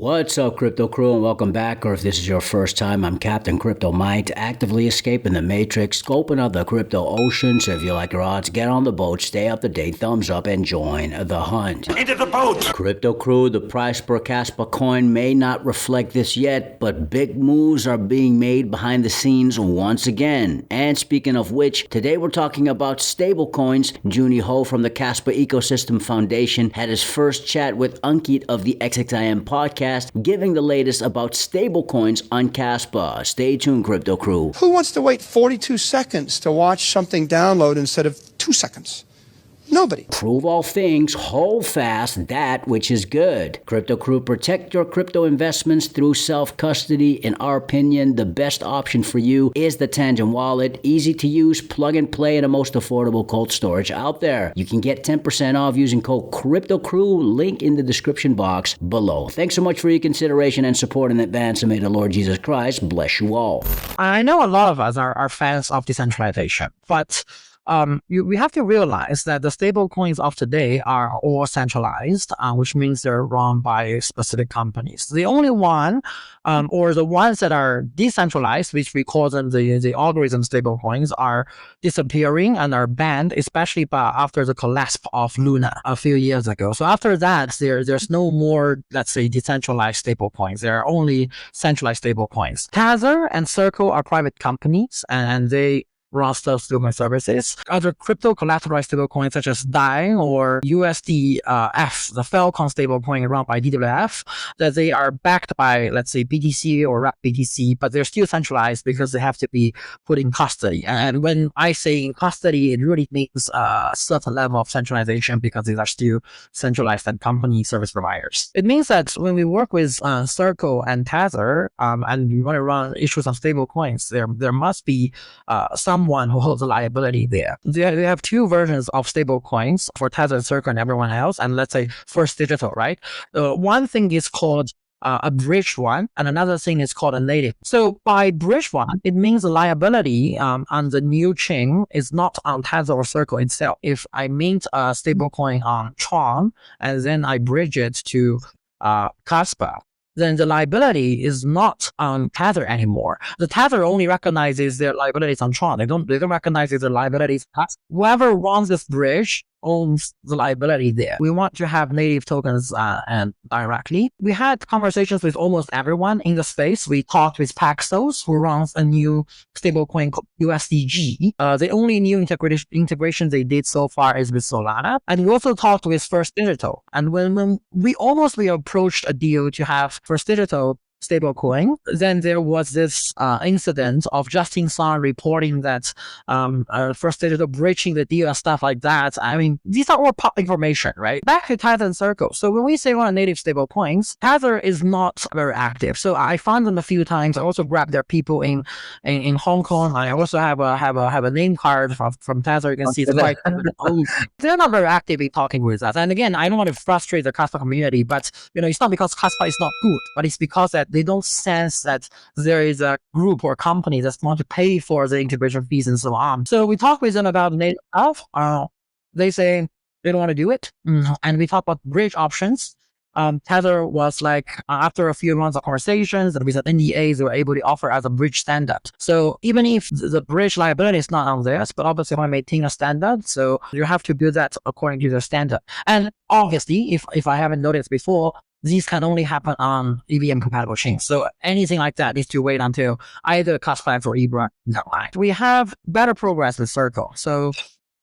What's up, Crypto Crew, and welcome back. Or if this is your first time, I'm Captain Crypto Mind, actively escaping the Matrix, scoping out the crypto ocean. So if you like your odds, get on the boat, stay up to date, thumbs up, and join the hunt. Into the boat! Crypto Crew, the price per Kaspa coin may not reflect this yet, but big moves are being made behind the scenes once again. And speaking of which, today we're talking about stablecoins. Juni Ho from the Kaspa Ecosystem Foundation had his first chat with Ankit of the XXIM podcast, giving the latest about stablecoins on Kaspa. Stay tuned, Crypto Crew. Who wants to wait 42 seconds to watch something download instead of 2 seconds? Nobody. Prove all things, hold fast that which is good. Crypto Crew, protect your crypto investments through self-custody. In our opinion, the best option for you is the Tangent wallet. Easy to use, plug and play, and the most affordable cold storage out there. You can get 10% off using code Crypto Crew, link in the description box below. Thanks so much for your consideration and support in advance, and may the Lord Jesus Christ bless you all. I know a lot of us are fans of decentralization, but we have to realize that the stable coins of today are all centralized, which means they're run by specific companies. The only one, or the ones that are decentralized, which we call them the algorithm stable coins, are disappearing and are banned, especially after the collapse of Luna a few years ago. So after that, there's no more, let's say, decentralized stable coins. There are only centralized stable coins. Tether and Circle are private companies, and they run stablecoin services. Other crypto collateralized stablecoins such as DAI or USDF, the Falcon stablecoin run by DWF, that they are backed by, let's say, BTC or wrap BTC, but they're still centralized because they have to be put in custody. And when I say in custody, it really means a certain level of centralization because these are still centralized and company service providers. It means that when we work with Circle and Tether, and we want to run issues on stablecoins, there must be someone who holds a liability there. They have two versions of stable coins for Tether, Circle, and everyone else. And let's say First Digital, right? One thing is called a bridge one, and another thing is called a native. So by bridge one, it means the liability on the new chain is not on Tether or Circle itself. If I mint a stable coin on Tron and then I bridge it to Kaspa, then the liability is not on Tether anymore. The Tether only recognizes their liabilities on Tron. They don't recognize their liabilities. Whoever runs this bridge owns the liability there. We want to have native tokens and directly. We had conversations with almost everyone in the space. We talked with Paxos, who runs a new stablecoin called USDG. The only new integration they did so far is with Solana. And we also talked with First Digital. And when we approached a deal to have First Digital stablecoin, then there was this incident of Justin Sun reporting that First Digital breaching the deal and stuff like that. I mean, these are all public information, right? Back to Tether and Circle. So when we say we want native stablecoins, Tether is not very active. So I found them a few times. I also grabbed their people in Hong Kong. I also have a name card from Tether. You can see it's quite old. They're not very active in talking with us. And again, I don't want to frustrate the Kaspa community, but it's not because Kaspa is not good, but it's because that they don't sense that there is a group or company that's want to pay for the integration fees and so on. So we talk with them about native stuff. They say they don't want to do it. And we talk about bridge options. Tether was like, after a few months of conversations and with NDAs, they were able to offer as a bridge standard. So even if the bridge liability is not on theirs, but obviously want to maintain a standard, so you have to build that according to the standard. And obviously, if I haven't noticed before, these can only happen on EVM compatible chains. So anything like that needs to wait until either Kasplex or Ibra is online. We have better progress with Circle. So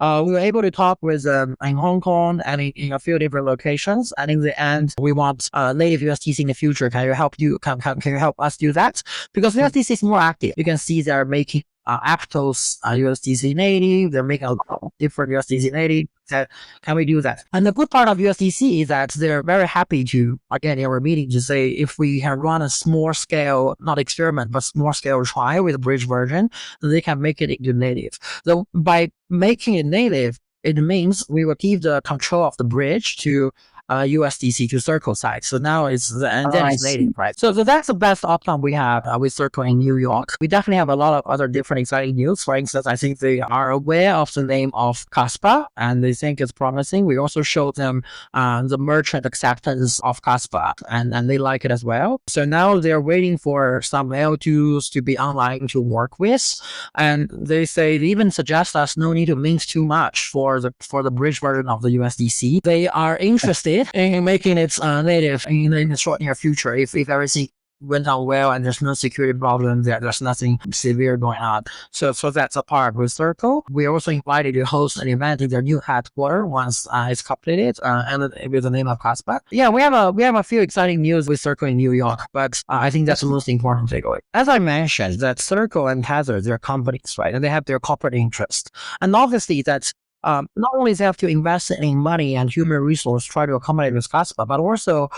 we were able to talk with in Hong Kong and in a few different locations. And in the end, we want native USDC in the future. Can you help us do that? Because USDC is more active. You can see they're making Aptos USDC native. They're making a lot of different USDC native. So can we do that? And the good part of USDC is that they're very happy to, again, in our meeting, to say if we can run a small scale, not experiment, but small scale trial with a bridge version, then they can make it into native. So by making it native, it means we will give the control of the bridge to USDC to Circle side. So now and then I it's native, see. right? So that's the best outcome we have with Circle in New York. We definitely have a lot of other different exciting news. For instance, I think they are aware of the name of Kaspa and they think it's promising. We also showed them the merchant acceptance of Kaspa and they like it as well. So now they're waiting for some L2s to be online to work with. And they even suggest us no need to mint too much for the bridge version of the USDC. They are interested in making it native in the short near future if everything went on well and there's no security problem, there's nothing severe going on. So that's a part with Circle. We are also invited to host an event in their new headquarters once it's completed and with the name of Kaspa. Yeah, we have a few exciting news with Circle in New York, but I think that's the most important takeaway. As I mentioned, that Circle and Tether, they're companies, right? And they have their corporate interest. And obviously that's not only they have to invest in money and human resource try to accommodate with Kaspa, but also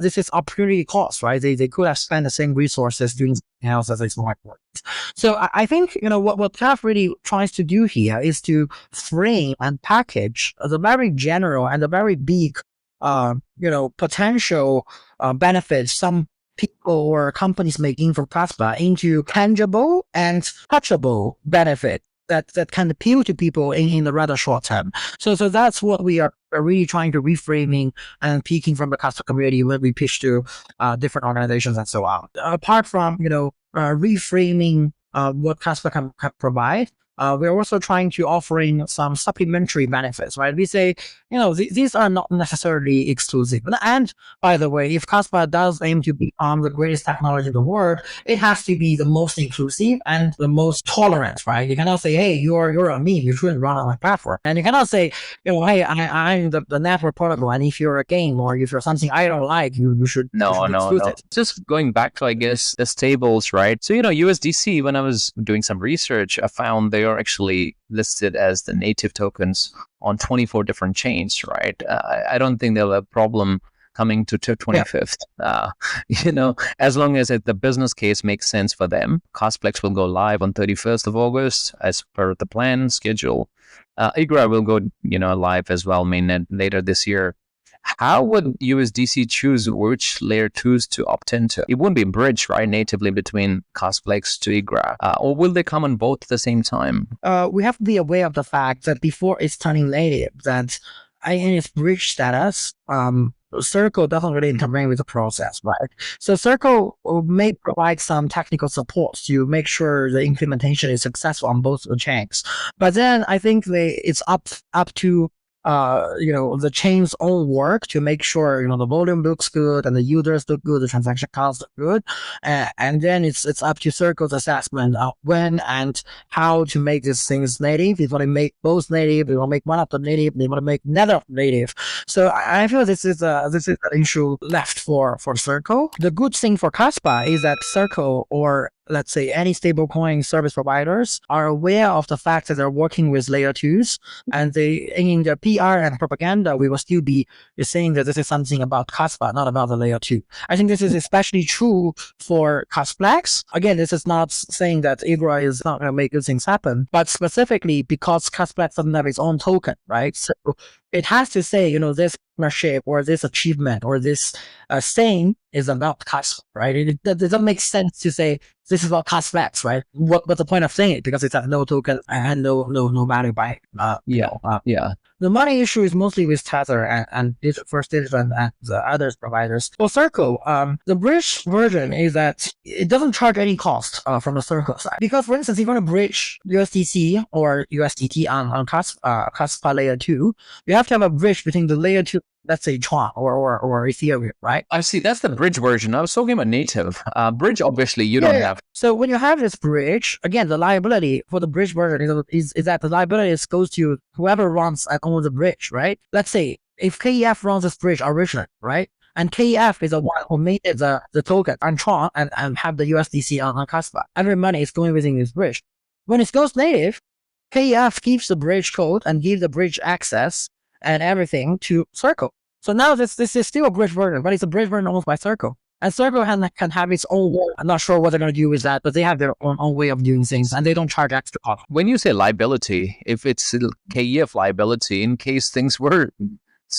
this is opportunity cost, right? They could have spent the same resources doing something else that is more important. So I think what CAF really tries to do here is to frame and package the very general and the very big potential benefits some people or companies making from Kaspa into tangible and touchable benefit that can appeal to people in the rather short term. So that's what we are really trying to reframing and peaking from the Kaspa community when we pitch to different organizations and so on. Apart from reframing what Kaspa can provide, we're also trying to offering some supplementary benefits, right? We say, these are not necessarily exclusive. And by the way, if Kaspa does aim to become the greatest technology in the world, it has to be the most inclusive and the most tolerant, right? You cannot say, hey, you're a meme, you shouldn't run on my platform. And you cannot say, hey, I'm the network protocol, and if you're a game or if you're something I don't like, you should exclude it. Just going back to, I guess, the stables, right? So, USDC, when I was doing some research, I found they are actually listed as the native tokens on 24 different chains, right? I don't think they'll have a problem coming to 25th. As long as the business case makes sense for them. Kasplex will go live on 31st of August as per the plan schedule. IGRA will go, live as well, mainnet later this year. How would USDC choose which layer 2s to opt into? It wouldn't be bridged, right, natively between Kasplex to IGRA. Or will they come on both at the same time? We have to be aware of the fact that before it's turning native, that in its bridge status, Circle doesn't really intervene with the process, right? So Circle may provide some technical support to make sure the implementation is successful on both the chains. But then I think it's up to the chain's own work to make sure, the volume looks good and the users look good, the transaction counts look good. And then it's up to Circle's assessment of when and how to make these things native. They want to make both native, they want to make one of the native, they want to make neither native. So I feel this is an issue left for Circle. The good thing for Kaspa is that Circle, or let's say any stablecoin service providers, are aware of the fact that they're working with layer 2s, and they, in their PR and propaganda, we will still be saying that this is something about Kaspa, not about the layer 2. I think this is especially true for Kasplex. Again, this is not saying that IGRA is not going to make good things happen, but specifically because Kasplex doesn't have its own token, right? So it has to say, this partnership or this achievement or this saying is about Kaspa, right? It doesn't make sense to say this is about Kasplex, right? What's the point of saying it? Because it's a no token and no value by The money issue is mostly with Tether and First Digital and the other providers. For Circle, the bridge version is that it doesn't charge any cost from the Circle side. Because, for instance, if you want to bridge USDC or USDT on Kaspa layer 2, you have to have a bridge between the layer 2, let's say Tron or Ethereum, right? I see. That's the bridge version. I was talking about native. Bridge, obviously, you don't have. So when you have this bridge, again, the liability for the bridge version is that the liability goes to whoever runs and owns the bridge, right? Let's say if KEF runs this bridge originally, right? And KEF is the one who made the token on Tron and have the USDC on Kaspa. Every money is going within this bridge. When it goes native, KEF keeps the bridge code and gives the bridge access and everything to Circle. So now this is still a bridge version, but it's a bridge version owned by Circle. And Circle can have its own work. I'm not sure what they're going to do with that, but they have their own way of doing things, and they don't charge extra cost. When you say liability, if it's KEF liability, in case things were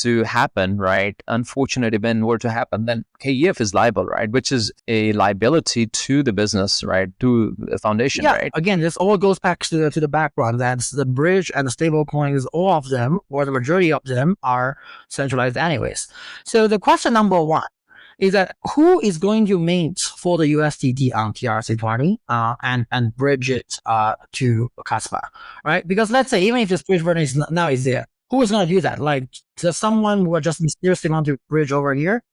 to happen, right, unfortunate event were to happen, then KEF is liable, right, which is a liability to the business, right, to the foundation, right? Again, this all goes back to the background. That's the bridge and the stable coins, all of them, or the majority of them, are centralized anyways. So the question number one is that who is going to mint for the USDT on TRC20 and bridge it to Kaspa, right? Because let's say even if this bridge version is now is there, who is going to do that? Like, does someone who just mysteriously want to bridge over here?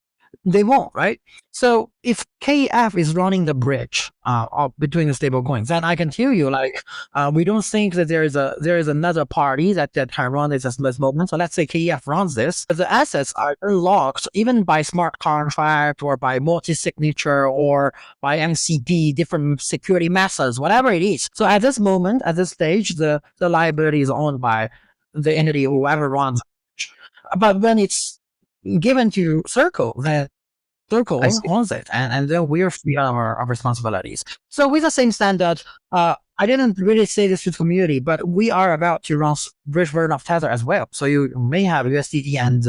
They won't, right? So if KEF is running the bridge between the stable coins, then I can tell you, like, we don't think that there is another party that can run this at this moment. So let's say KEF runs this, but the assets are unlocked even by smart contract or by multi-signature or by MCP, different security methods, whatever it is. So at this moment, at this stage, the liability is owned by the entity, whoever runs. But when it's given to Circle, then Circle owns it, and then we're free of our responsibilities. So with the same standard, I didn't really say this to the community, but we are about to run bridge version of Tether as well. So you may have USDT and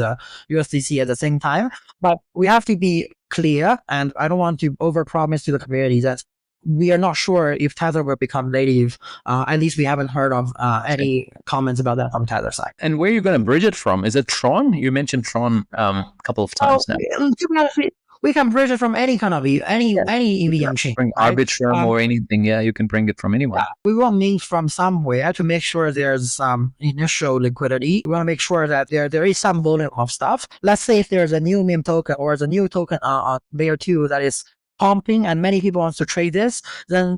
USDC at the same time, but we have to be clear, and I don't want to overpromise to the community that we are not sure if Tether will become native. At least we haven't heard of any comments about that from Tether side. And where are you going to bridge it from? Is it Tron? You mentioned Tron a couple of times now. To be honest, we can bridge it from any kind of any EVM chain. Bring Arbitrum or anything. Yeah, you can bring it from anyone. We want mint from somewhere to make sure there's some initial liquidity. We want to make sure that there is some volume of stuff. Let's say if there's a new meme token or a new token on layer 2 that is pumping and many people want to trade this, then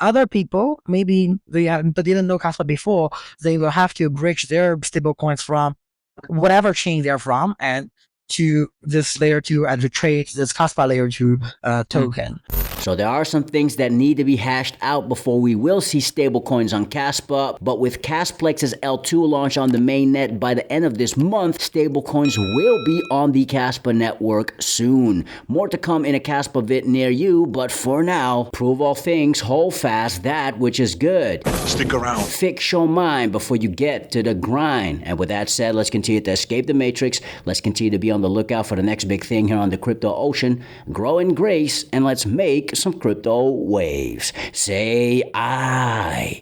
other people, maybe they didn't know Kaspa before, they will have to bridge their stable coins from whatever chain they're from and to this layer 2 and to trade this Kaspa layer 2 token. So there are some things that need to be hashed out before we will see stablecoins on Kaspa, but with Kasplex's L2 launch on the mainnet by the end of this month, stablecoins will be on the Kaspa network soon. More to come in a Kaspa vid near you, but for now, prove all things, hold fast that which is good. Stick around. Fix your mind before you get to the grind. And with that said, let's continue to escape the matrix. Let's continue to be on the lookout for the next big thing here on the crypto ocean. Grow in grace, and let's make some crypto waves. Say aye.